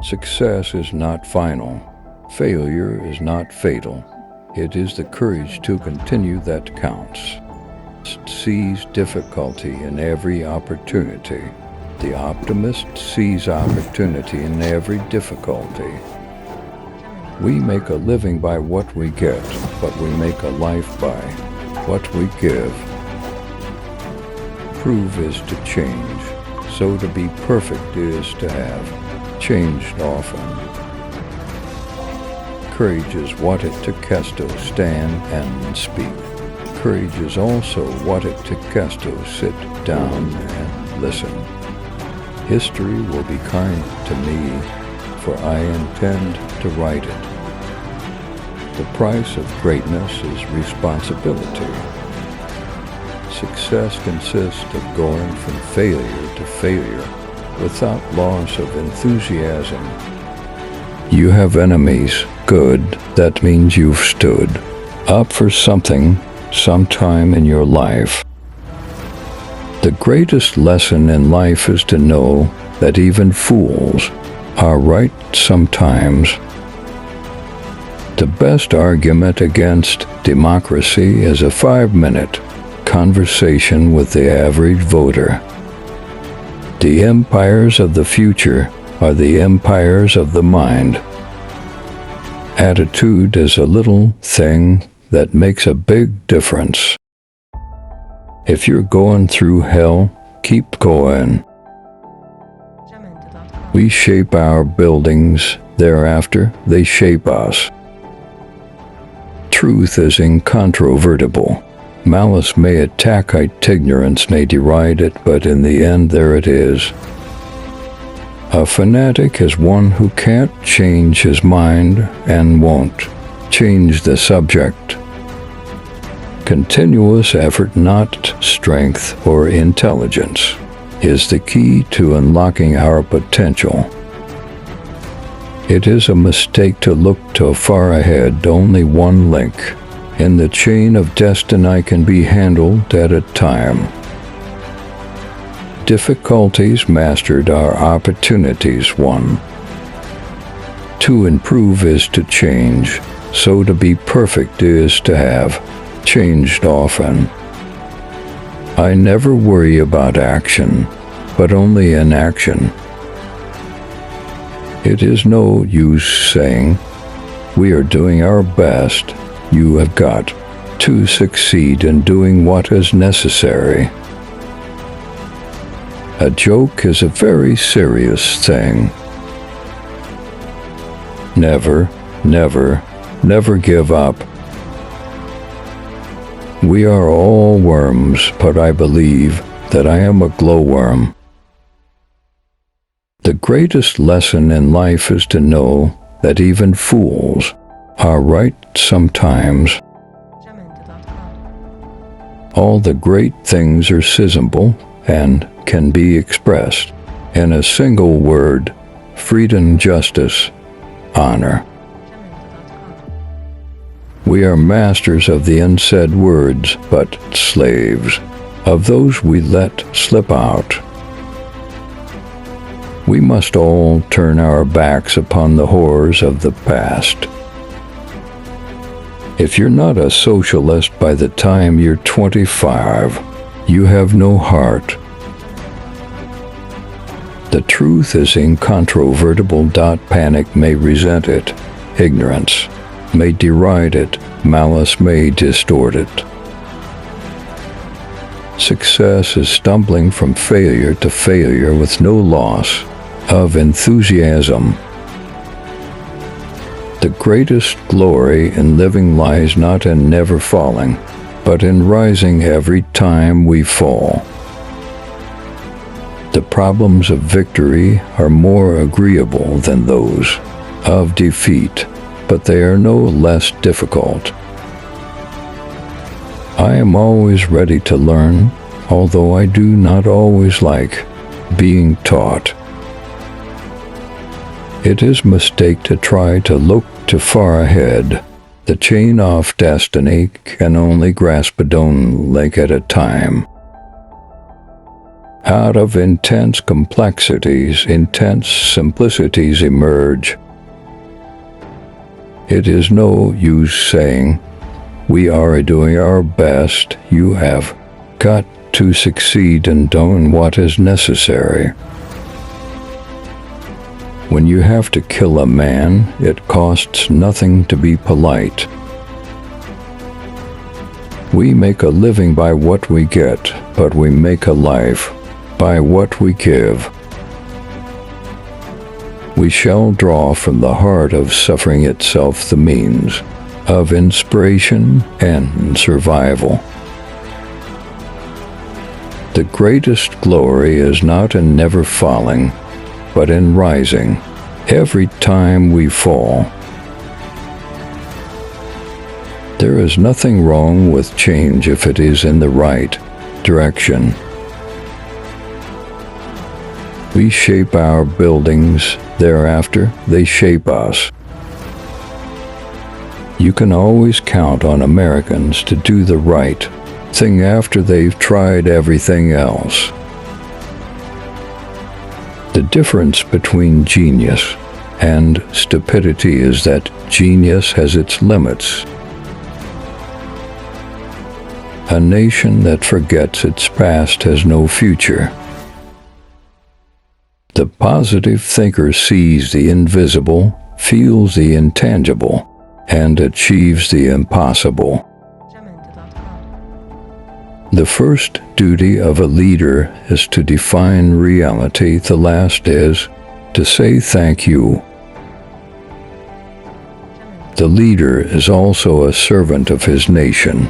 Success is not final. Failure is not fatal. It is the courage to continue that counts. Seize difficulty in every opportunity. The optimist sees opportunity in every difficulty. We make a living by what we get, but we make a life by what we give. Prove is to change, so to be perfect is to have changed often. Courage is what it took to stand and speak. Courage is also what it took to sit down and listen. History will be kind to me, for I intend to write it. The price of greatness is responsibility. Success consists of going from failure to failure without loss of enthusiasm. You have enemies. Good. That means you've stood up for something sometime in your life. The greatest lesson in life is to know that even fools are right sometimes. The best argument against democracy is a 5-minute conversation with the average voter. The empires of the future are the empires of the mind. Attitude is a little thing that makes a big difference. If you're going through hell, keep going. We shape our buildings, thereafter they shape us. Truth is incontrovertible. Malice may attack it, ignorance may deride it, but in the end there it is. A fanatic is one who can't change his mind and won't change the subject. Continuous effort, not strength or intelligence, is the key to unlocking our potential. It is a mistake to look too far ahead. Only one link in the chain of destiny can be handled at a time. Difficulties mastered are opportunities won. To improve is to change, so to be perfect is to have changed often. I never worry about action, but only inaction. It is no use saying, "We are doing our best." You have got to succeed in doing what is necessary. A joke is a very serious thing. Never, never, never give up. We are all worms, but I believe that I am a glowworm. The greatest lesson in life is to know that even fools are right sometimes. All the great things are simple and can be expressed in a single word: freedom, justice, honor. We are masters of the unsaid words, but slaves of those we let slip out. We must all turn our backs upon the horrors of the past. If you're not a socialist by the time you're 25, you have no heart. The truth is incontrovertible. Panic may resent it. Ignorance may deride it. Malice may distort it. Success is stumbling from failure to failure with no loss of enthusiasm. The greatest glory in living lies not in never falling, but in rising every time we fall. The problems of victory are more agreeable than those of defeat, but they are no less difficult. I am always ready to learn, although I do not always like being taught. It is a mistake to try to look too far ahead. The chain of destiny can only grasp a link at a time. Out of intense complexities, intense simplicities emerge. It is no use saying, "We are doing our best." You have got to succeed in doing what is necessary. When you have to kill a man, it costs nothing to be polite. We make a living by what we get, but we make a life by what we give. We shall draw from the heart of suffering itself the means of inspiration and survival. The greatest glory is not in never falling, but in rising every time we fall. There is nothing wrong with change if it is in the right direction. We shape our buildings, thereafter they shape us. You can always count on Americans to do the right thing after they've tried everything else. The difference between genius and stupidity is that genius has its limits. A nation that forgets its past has no future. The positive thinker sees the invisible, feels the intangible, and achieves the impossible. The first duty of a leader is to define reality. The last is to say thank you. The leader is also a servant of his nation.